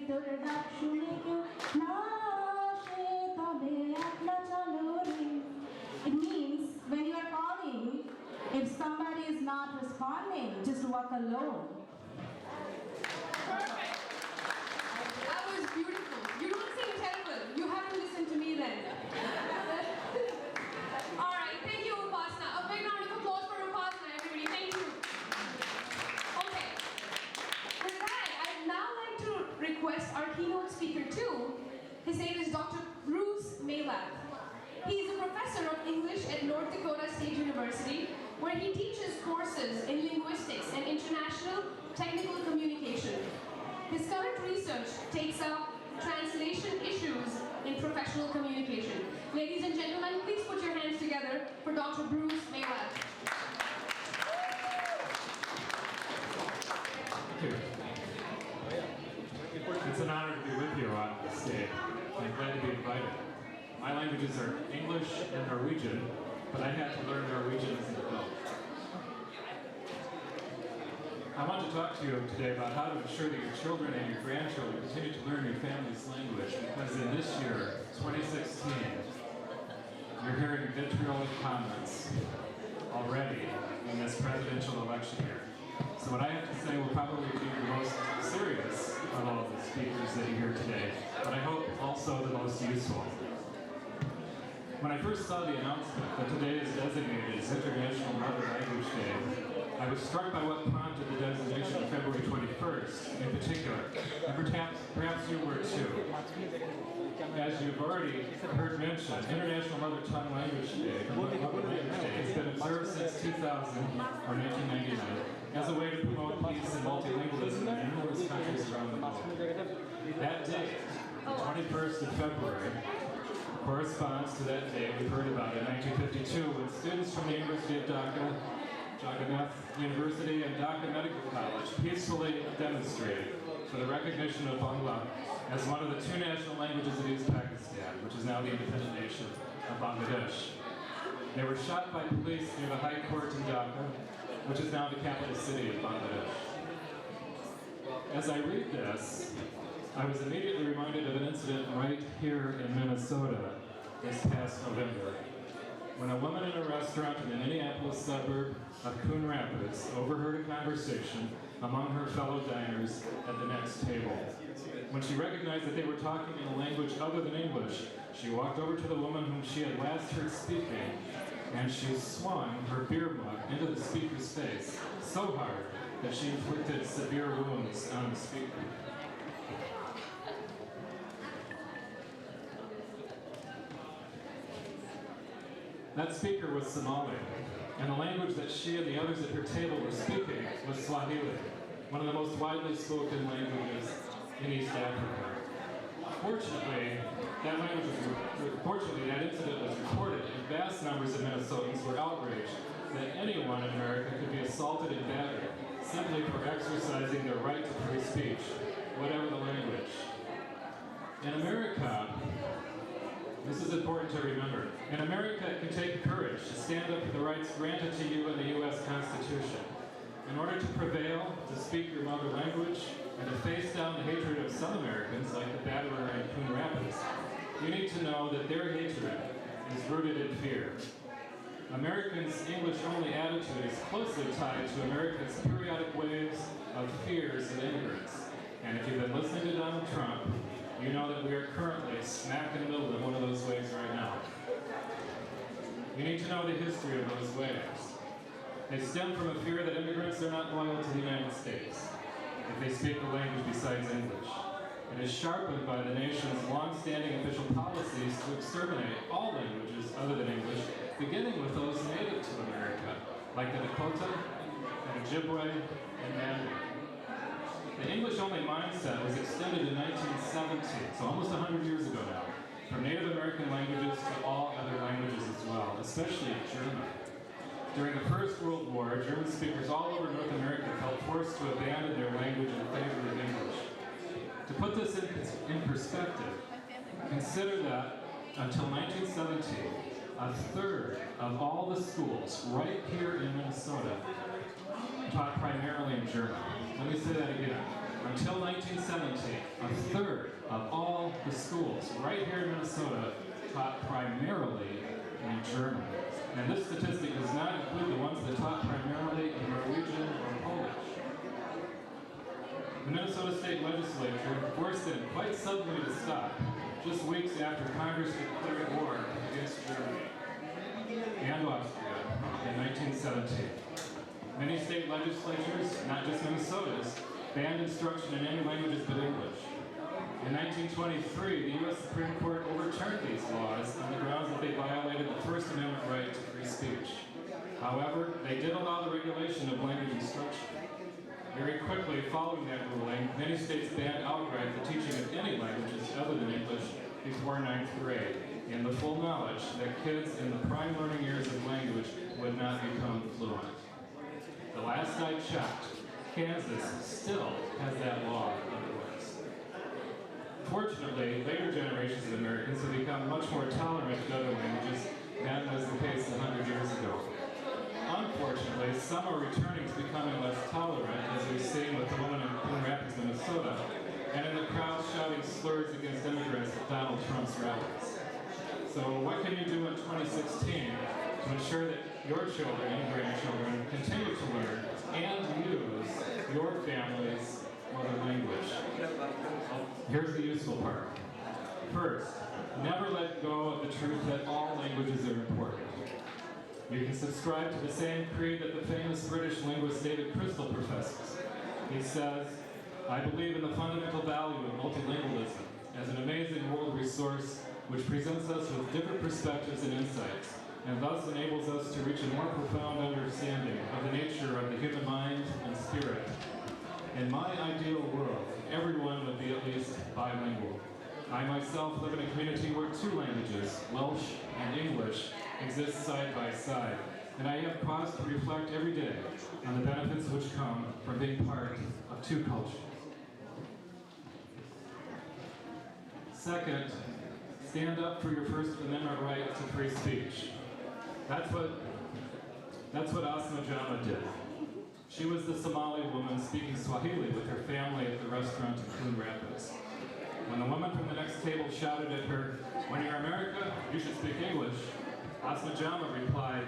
ভিতরে ডাক শুনে কেউ না আসে তবে একলা চলো রে। It means when you are calling, if somebody is not responding, just walk alone. Perfect. That was beautiful. You don't sing terrible. You have to listen to me then. All right, thank you, Upasana. A big round of applause for Upasana, everybody. Thank you. Okay. With that, I'd now like to request our keynote speaker too. His name is Dr. Bruce Maylab. He is a professor of English at North Dakota State University, where he teaches courses in linguistics and international technical communication. His current research takes up translation issues in professional communication. Ladies and gentlemen, please put your hands together for Dr. Bruce Maylab. Thank you. It's an honor to be with you on this day. I'm glad to be invited. My languages are English and Norwegian, but I had to learn Norwegian as an adult. I want to talk to you today about how to ensure that your children and your grandchildren continue to learn your family's language, because in this year, 2016, you're hearing vitriolic comments already in this presidential election year. So what I have to say will probably be the most serious of all the speakers that you hear today, but I hope also the most useful. When I first saw the announcement that today is designated as International Mother Language Day, I was struck by what prompted the designation of February 21st in particular, and perhaps you were too. As you've already heard mentioned, International Mother Tongue Language Day, or Mother Language Day, has been observed since 2000 or 1999 as a way to promote peace and multilingualism in numerous countries around the world. That date, the 21st of February, corresponds to that day we heard about in 1952 when students from the University of Dhaka, Jagannath University, and Dhaka Medical College peacefully demonstrated for the recognition of Bangla as one of the two national languages of East Pakistan, which is now the independent nation of Bangladesh. They were shot by police near the High Court in Dhaka, which is now the capital city of Bangladesh. As I read this, I was immediately reminded of an incident right here in Minnesota this past November, when a woman in a restaurant in the Minneapolis suburb of Coon Rapids overheard a conversation among her fellow diners at the next table. When she recognized that they were talking in a language other than English, she walked over to the woman whom she had last heard speaking, and she swung her beer mug into the speaker's face so hard that she inflicted severe wounds on the speaker. That speaker was Somali, and the language that she and the others at her table were speaking was Swahili, one of the most widely spoken languages in East Africa. Fortunately, that incident was recorded, and vast numbers of Minnesotans were outraged that anyone in America could be assaulted and battered simply for exercising their right to free speech, whatever the language. In America, this is important to remember. In America, it can take courage to stand up for the rights granted to you in the U.S. Constitution. In order to prevail, to speak your mother language, and to face down the hatred of some Americans, like the batterer in Coon Rapids, you need to know that their hatred is rooted in fear. Americans' English-only attitude is closely tied to America's periodic waves of fears of immigrants. And if you've been listening to Donald Trump, you know that we are currently smack in the middle of one of those waves right now. You need to know the history of those waves. They stem from a fear that immigrants are not loyal to the United States if they speak a language besides English. It is sharpened by the nation's long-standing official policies to exterminate all languages other than English, beginning with those native to America, like the Dakota, and Ojibwe, and Mandarin. The English-only mindset was extended in 1917, so almost 100 years ago now, from Native American languages to all other languages as well, especially German. During the First World War, German speakers all over North America felt forced to abandon their language in favor of English. To put this in perspective, consider that until 1917, a third of all the schools right here in Minnesota taught primarily in German. Let me say that again. Until 1917, a third of all the schools right here in Minnesota taught primarily in German. And this statistic does not include the ones that taught primarily in Norwegian or Polish. The Minnesota State Legislature forced them quite suddenly to stop, just weeks after Congress declared war against Germany and Austria in 1917. Many state legislatures, not just Minnesota's, banned instruction in any languages but English. In 1923, the U.S. Supreme Court overturned these laws on the grounds that they violated the First Amendment right to free speech. However, they did allow the regulation of language instruction. Very quickly following that ruling, many states banned outright the teaching of any languages other than English before 9th grade, in the full knowledge that kids in the prime learning years of language would not become fluent. The last I checked, Kansas still has that law in place. Fortunately, later generations of Americans have become much more tolerant of other languages than was the case 100 years ago. Unfortunately, some are returning to becoming less tolerant, as we've seen with the woman in Coon Rapids, Minnesota, and in the crowd shouting slurs against immigrants at Donald Trump's rallies. So what can you do in 2016 to ensure that your children and grandchildren continue to learn and use your family's mother language? Here's the useful part. First, never let go of the truth that all languages are important. You can subscribe to the same creed that the famous British linguist David Crystal professes. He says, "I believe in the fundamental value of multilingualism as an amazing world resource which presents us with different perspectives and insights, and thus enables us to reach a more profound understanding of the nature of the human mind and spirit. In my ideal world, everyone would be at least bilingual. I myself live in a community where two languages, Welsh and English, exist side by side, and I have cause to reflect every day on the benefits which come from being part of two cultures." Second, stand up for your First Amendment right to free speech. That's what Asma Jama did. She was the Somali woman speaking Swahili with her family at the restaurant in Coon Rapids. When the woman from the next table shouted at her, "When you're in America, you should speak English," Asma Jama replied,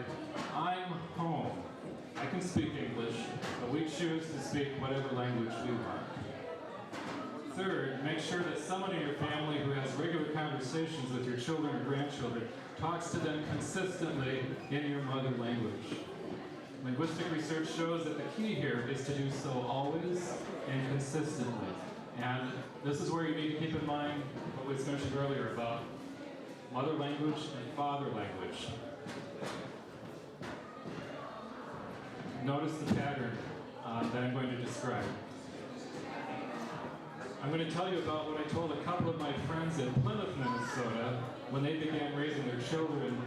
"I'm home. I can speak English, but we choose to speak whatever language we want." Third, make sure that someone in your family who has regular conversations with your children or grandchildren talks to them consistently in your mother language. Linguistic research shows that the key here is to do so always and consistently. And this is where you need to keep in mind what was mentioned earlier about mother language and father language. Notice the pattern that I'm going to describe. I'm going to tell you about what I told a couple of my friends in Plymouth, Minnesota, when they began raising their children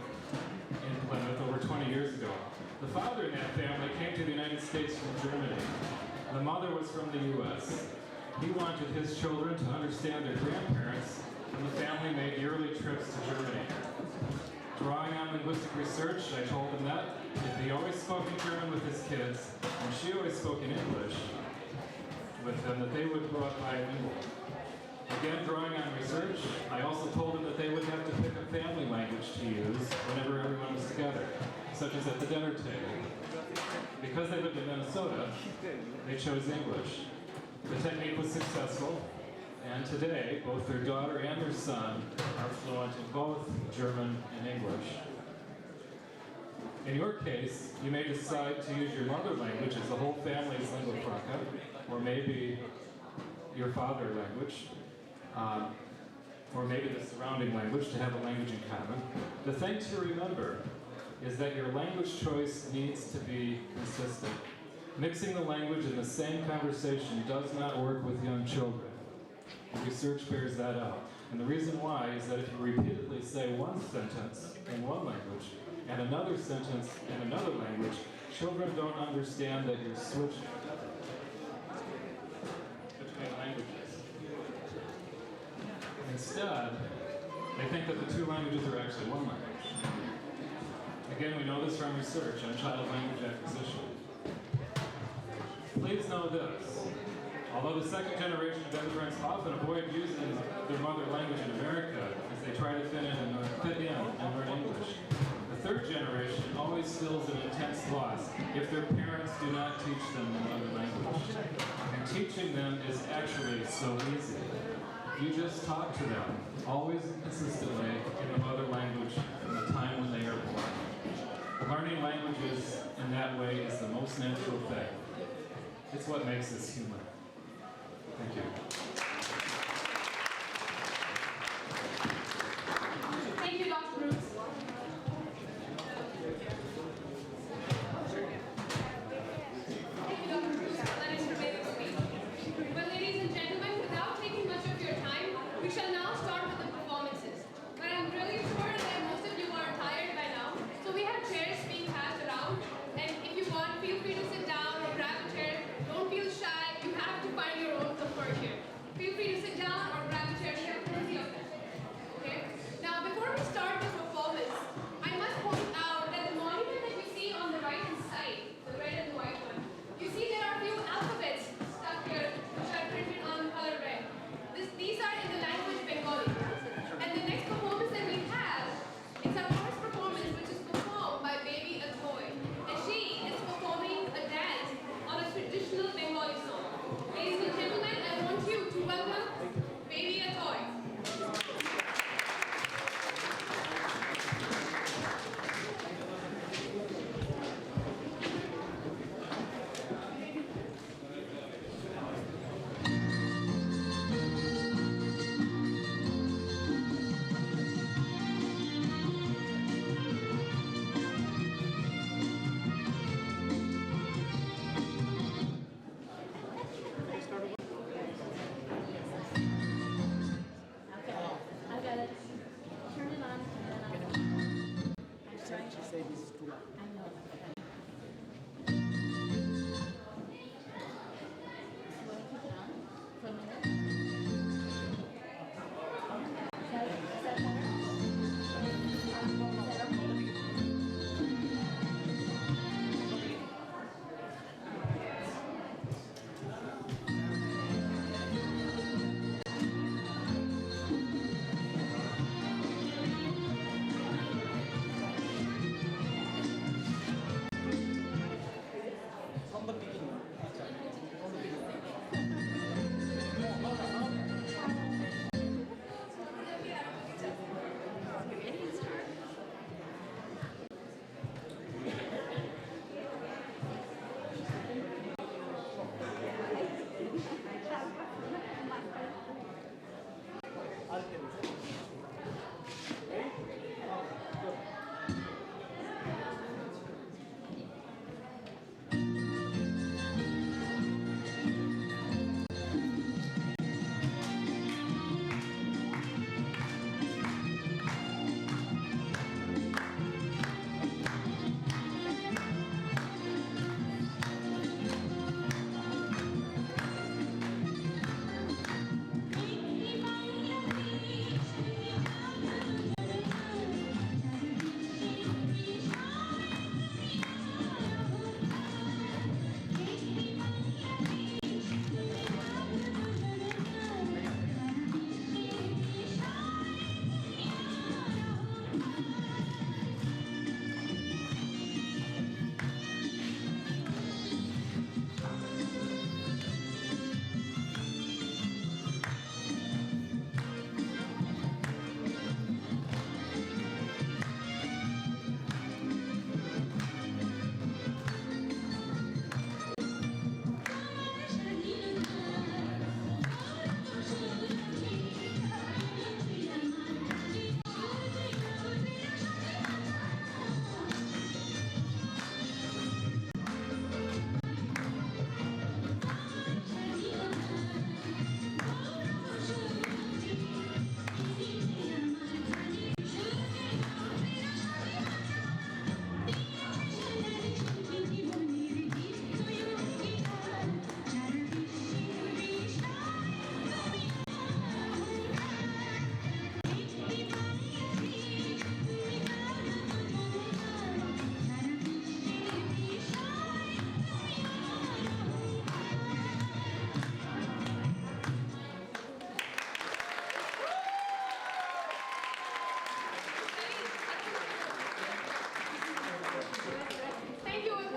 in Plymouth over 20 years ago. The father in that family came to the United States from Germany. The mother was from the U.S. He wanted his children to understand their grandparents, and the family made yearly trips to Germany. Drawing on linguistic research, I told him that if he always spoke in German with his kids, and she always spoke in English with them, that they would grow up bilingual. Again, drawing on research, I also told them that they would have to pick a family language to use whenever everyone was together, such as at the dinner table. Because they lived in Minnesota, they chose English. The technique was successful, and today, both their daughter and their son are fluent in both German and English. In your case, you may decide to use your mother language as the whole family's lingua franca, or maybe your father language, or maybe the surrounding language to have a language in common. The thing to remember is that your language choice needs to be consistent. Mixing the language in the same conversation does not work with young children. Research bears that out. And the reason why is that if you repeatedly say one sentence in one language and another sentence in another language, children don't understand that you're switching between languages. Instead, they think that the two languages are actually one language. Again, we know this from research on child language acquisition. Please know this. Although the second generation of immigrants often avoid using their mother language in America as they try to fit in and learn English, the third generation always feels an intense loss if their parents do not teach them the mother language. And teaching them is actually so easy. You just talk to them, always and consistently, in the mother language from the time when they are born. Learning languages in that way is the most natural thing. It's what makes us human. Thank you. Thank you, Dr. Bruce. Thank you, Dr. Bruce, for letting us make the speech. Well, ladies and gentlemen, without taking much of your time, we shall now start with the performances. But I'm really sure that most of you are tired by now, so we have chairs being passed around. And if you want, feel free to sit down or grab a chair. Don't feel shy. You have to find your own comfort here.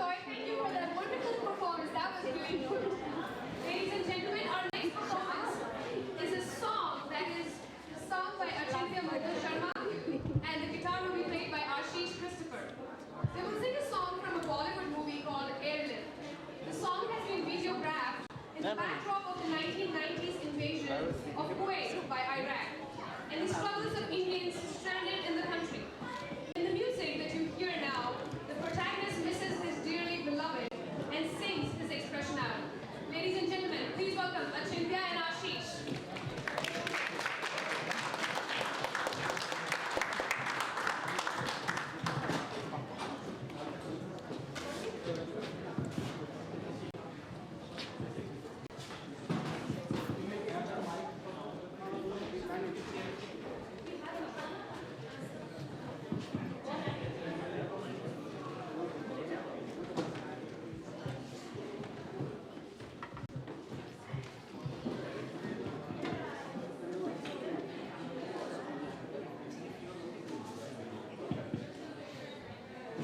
Joy. Thank you for that wonderful performance. That was really good. Ladies and gentlemen, our next performance is a song that is sung by Achintya Sharma, and the guitar will be played by Ashish Christopher. They will sing a song from a Bollywood movie called Airlift. The song has been videographed in the backdrop of the 1990s invasion of Kuwait by Iraq and the struggles of Indians stranded in the country. In the music that you hear now, the protagonist misses his dearly beloved and sings his expression out. Ladies and gentlemen, please welcome Achintya and Ashish.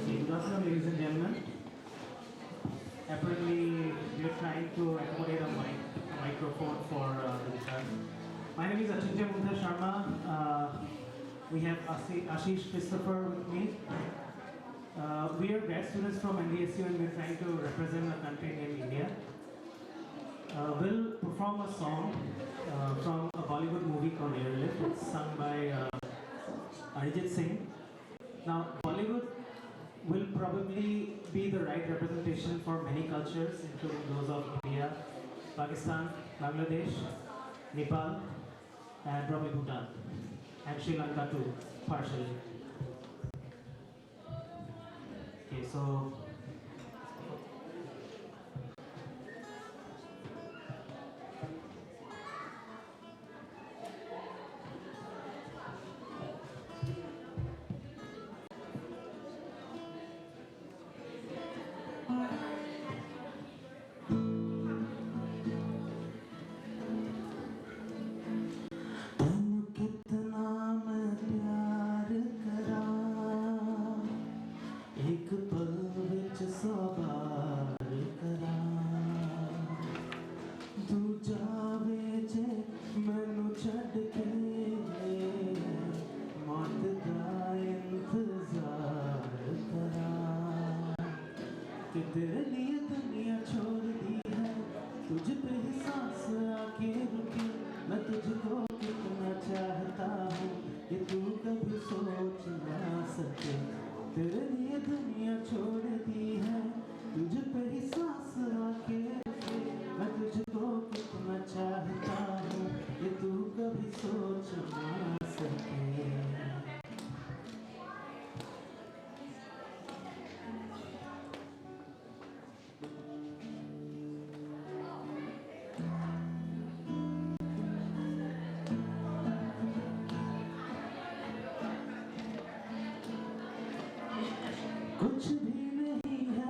Good afternoon, ladies and gentlemen. Apparently, we're trying to accommodate a microphone for the guitar. My name is Achintya Sharma. We have Ashish Christopher with me. We are grad students from NDSU and we're trying to represent a country named India. We'll perform a song from a Bollywood movie called Airlift. It's sung by Arijit Singh. Now, Bollywood will probably be the right representation for many cultures, including those of India, Pakistan, Bangladesh, Nepal, and probably Bhutan, and Sri Lanka too, partially. Okay, so एक पल विच सवार करा तू जावे जे मैनू छड़ के मौत दा इंतजार करा कि तेरे लिए दुनिया छोड़ दी है तुझ पे ही सांस आके रुकी मैं तुझको कितना चाहता हूँ ये तू कभी सोच ना सके तेरे लिए दुनिया छोड़ दी है तुझ पे ही सांस आके रुकी मैं तुझको कितना चाहता हूँ ये तू कभी सोच ना सके कुछ भी नहीं है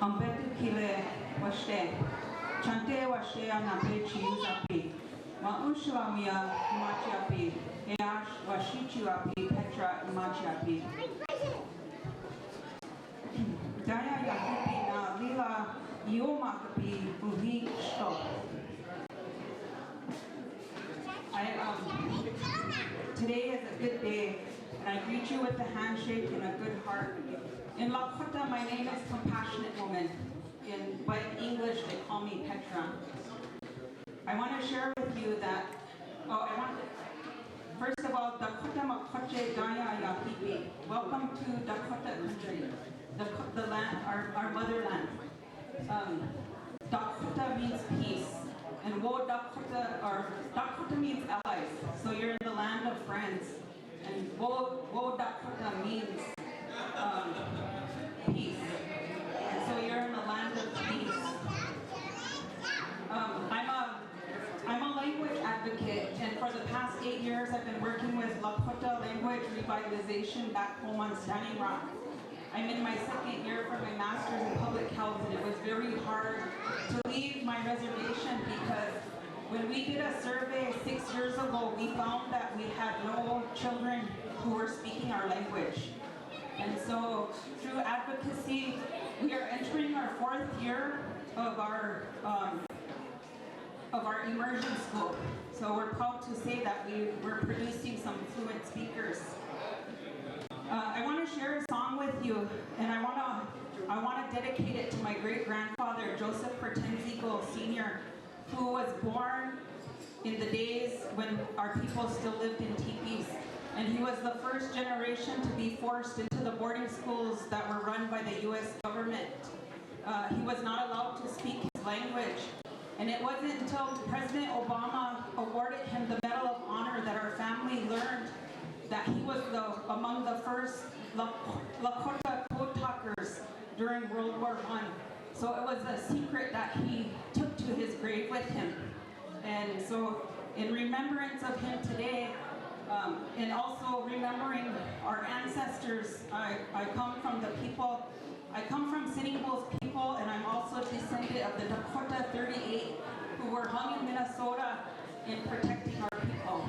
Ambetu kile washte. Chante washte anape chiuzapi. Maushlamia machiapi. Eash washichuapi Petra machiapi. Daya yakipi na lila iomakapi uhi shto. Today is a good day, and I greet you with a handshake and a good heart. In Lakota, my name is Compassionate Woman. But in English, they call me Petra. I want to share with you that, first of all, Dakota Makoche Daya Yakipi. Welcome to Dakota country, the land, our motherland. Dakota means peace. And Dakota means allies. So you're in the land of friends. And Dakota means peace. And so you're in the land of peace. I'm a language advocate, and for the past 8 years I've been working with Lakota language revitalization back home on Standing Rock. I'm in my second year for my master's in public health, and it was very hard to leave my reservation because when we did a survey 6 years ago, we found that we had no children who were speaking our language. And so through advocacy, we are entering our 4th year of our immersion school. So we're proud to say that we're producing some fluent speakers. I want to share a song with you, and I want to dedicate it to my great-grandfather, Joseph Pertenzigo Sr., who was born in the days when our people still lived in teepees. And he was the first generation to be forced into the boarding schools that were run by the U.S. government. He was not allowed to speak his language. And it wasn't until President Obama awarded him the Medal of Honor that our family learned that he was among the first Lakota code talkers during World War I. So it was a secret that he took to his grave with him. And so in remembrance of him today, and also remembering our ancestors, I come from Sitting Bull's people, and I'm also descendant of the Dakota 38 who were hung in Minnesota in protecting our people.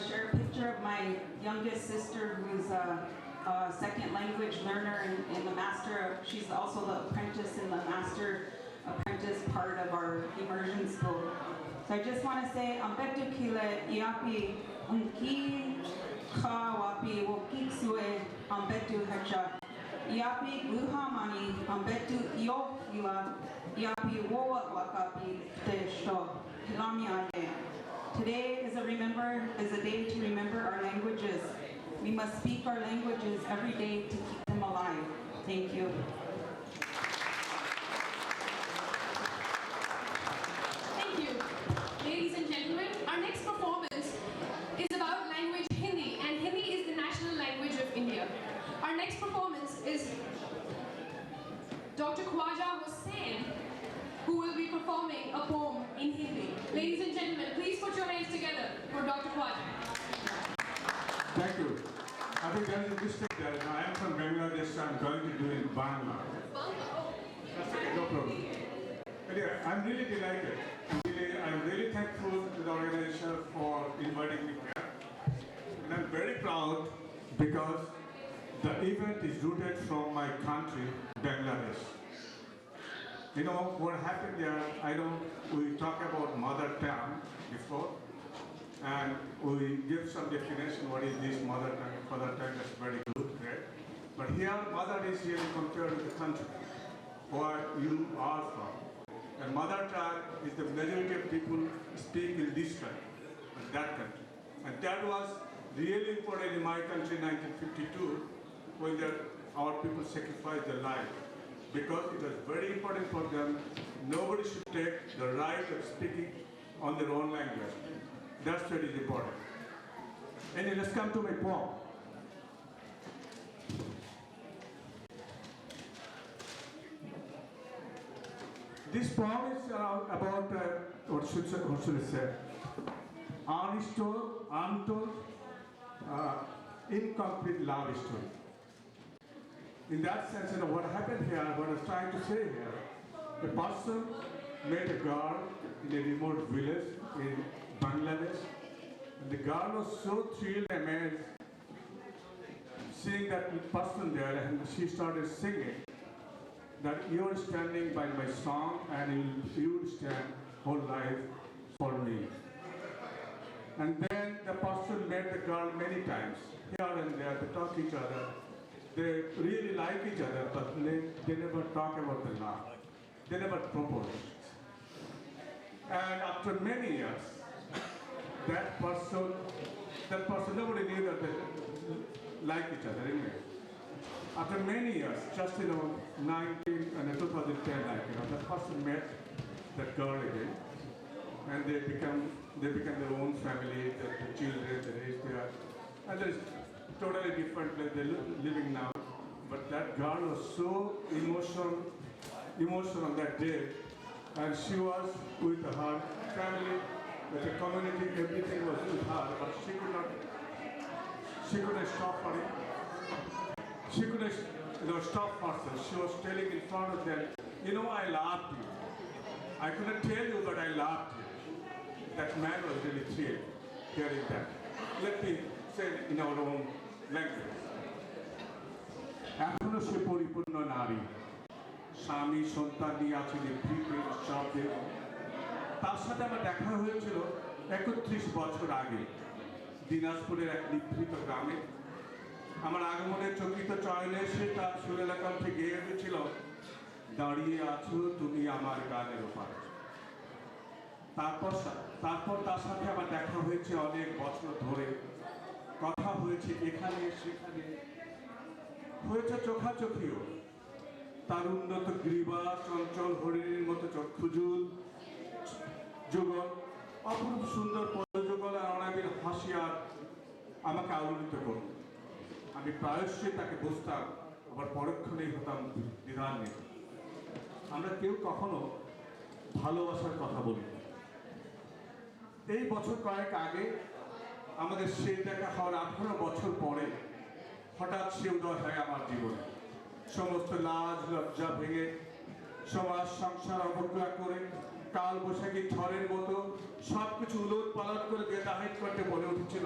share a picture of my youngest sister, who's a second language learner in the master. She's also the apprentice in the master apprentice part of our immersion school. So I just want to say, ambetu kile iapi unki kawapi wokitsue ambetu hacha. Iapi guhamani ambetu iokila iapi woa wakapi tesho hilamiaye. Today is a day to remember our languages. We must speak our languages every day to keep them alive. Thank you. Thank you. Ladies and gentlemen, our next performance is about language Hindi, and Hindi is the national language of India. Our next performance is Dr. Khwaja Hussain, who will be performing a poem in Hindi. Ladies and gentlemen, please put your hands together for Dr. Khwaja. Thank you. I think there is a mistake there. I am from Bangladesh, so I'm going to do it in Bangla. That's okay, no problem. Anyway, I'm really delighted. I'm really thankful to the organization for inviting me here. And I'm very proud because the event is rooted from my country, Bangladesh. You know, what happened there, we talk about mother tongue before, and we give some definition, what is this mother tongue. Mother tongue is very good, right? But here, mother is really compared to the country where you are from. And mother tongue is the majority of people speak in this country, in that country. And that was really important in my country in 1952, when our people sacrificed their life. Because it was very important for them, nobody should take the right of speaking on their own language. That's what is important. And let's come to my poem. This poem is about, what should I say, untold, incomplete love story. In that sense, what happened here, what I was trying to say here, a person met a girl in a remote village in Bangladesh, and the girl was so thrilled and amazed seeing that person there, and she started singing that you're standing by my song and you will stand whole life for me. And then the person met the girl many times, here and there, they talk each other. They really like each other, but they never talk about the love. They never propose. And after many years, that person, nobody knew that they like each other anyway. After many years, just 2010, that person met that girl again, and they become their own family, the children, they raised there, and there's totally different place they're living now. But that girl was so emotional that day, and she was with her family, with the community, everything was with her, but she couldn't stop for it. She couldn't stop herself. She was telling in front of them, I loved you. I couldn't tell you, but I loved you. That man was really thrilled hearing that. Let me say it in our own language. এখনো সে পরিপূর্ণ নারী, স্বামী সন্তান নিয়ে আছে নিভৃতে শব্দে। তার সাথে আমার দেখা হয়েছিল 31 বছর আগে দিনাজপুরের এক নিভৃত গ্রামে। আমার আগমনের চকিত চয়নে সে তার সুরেলা কণ্ঠে গেয়ে উঠেছিল, দাঁড়িয়ে আছো তুমি আমার গানের ওপারে। তারপর তার সাথে আমার দেখা হয়েছে অনেক বছর ধরে, কথা হয়েছে এখানে সেখানে, হয়েছে চোখাচোখিও। তার উন্নত গ্রীবা চঞ্চল হরিণের মতো চক্ষুজুল যুগল, অপরূপ সুন্দর পদযুগল আর অনাবিল হাসি আর আমাকে আলোড়িত করত। আমি প্রায়শই তাকে বুঝতাম, আবার পরক্ষণেই হতাম দ্বিধান্বিত। আমরা কেউ কখনো ভালোবাসার কথা বলি না। এই বছর কয়েক আগে আমাদের সেই দেখা হওয়ার 18 বছর পরে হঠাৎ সে উদয় হয় আমার জীবনে। সমস্ত লাজ লজ্জা ভেঙে, সমাজ সংসার অবজ্ঞা করে কাল বৈশাখী ঝড়ের মতো সবকিছু উলট পালট করে বেতাহিত করতে বলে উঠেছিল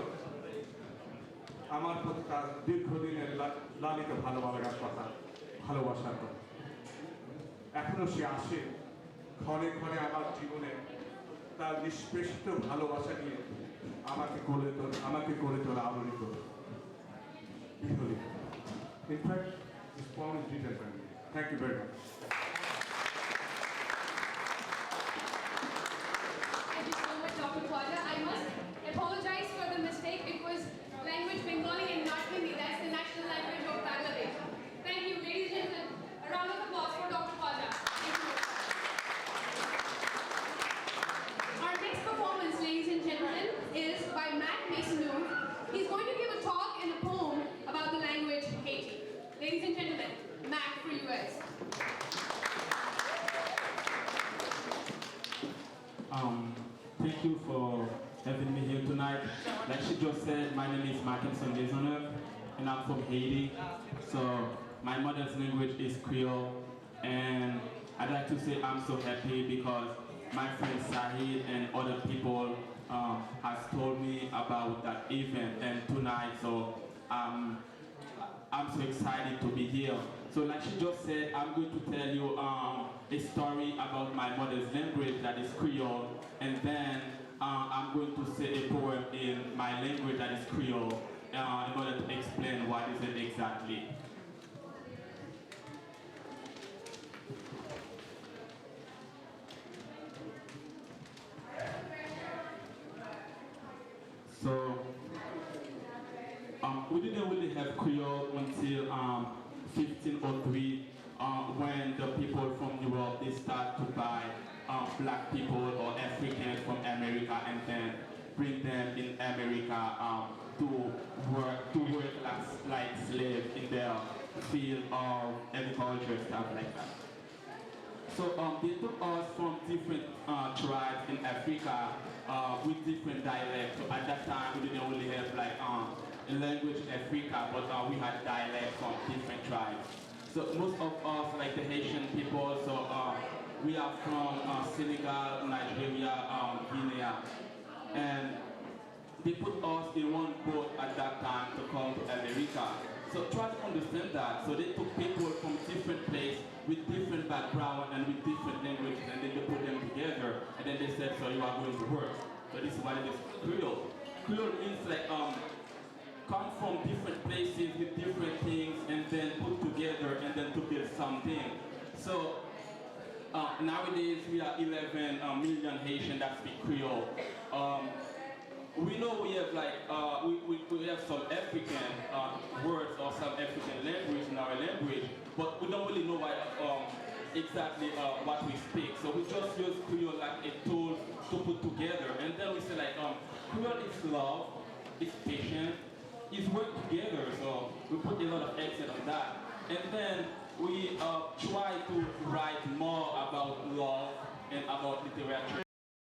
আমার প্রতি তার দীর্ঘদিনের লালিত ভালোবাসার কথা, ভালোবাসার কথা। এখনো সে আসে ক্ষণে ক্ষণে আমার জীবনে, তার নিষ্পেষিত ভালোবাসা নিয়ে আমাকে করে তোলা আলোড়িত বিহলিত। In fact, this poem is written by me. Thank you very much. Thank you so much, Dr. Khwaja. I must apologize for the mistake. It was language Bengali and not Hindi. That's the national language of Bangladesh. Thank you, ladies and gentlemen. A round of applause for Dr. Khwaja. Thank you. Our next performance, ladies and gentlemen, is by Matt Masonou. He's going to give a talk and a poem about the language Haiti. Ladies and gentlemen, Matt for you guys. Thank you for having me here tonight. Like she just said, my name is Mackinson Maisonneuve, and I'm from Haiti. So my mother's language is Creole, and I'd like to say I'm so happy because my friend Sahid and other people has told me about that event and tonight. So I'm so excited to be here. So like she just said, I'm going to tell you a story about my mother's language that is Creole, and then I'm going to say a poem in my language that is Creole in order to explain what is it exactly. So we didn't really have Creole until 1503 when the people from Europe they start to buy black people or Africans from America and then bring them in America to work like slaves in their field of agriculture, stuff like that. So they took us from different tribes in Africa with different dialects. So at that time we didn't really have like a language in Africa, but we had dialects from different tribes. So most of us, like the Haitian people, so we are from Senegal, Nigeria, Guinea, and they put us in one boat at that time to come to America. So try to understand that. So they took people from different places with different background and with different languages, and then they put them together, and then they said, so you are going to work. So this is what it is, Creole. Creole means like come from different places with different things and then put together and then to build something. So nowadays we are 11 million Haitians that speak Creole. We know we have like we have some African words or some African language in our language, but we don't really know what exactly what we speak. So we just use Creole like a tool to put together, and then we say like Creole is love, it's patience, it's work together. So we put a lot of accent on that, and then we try to write more about love and about literature.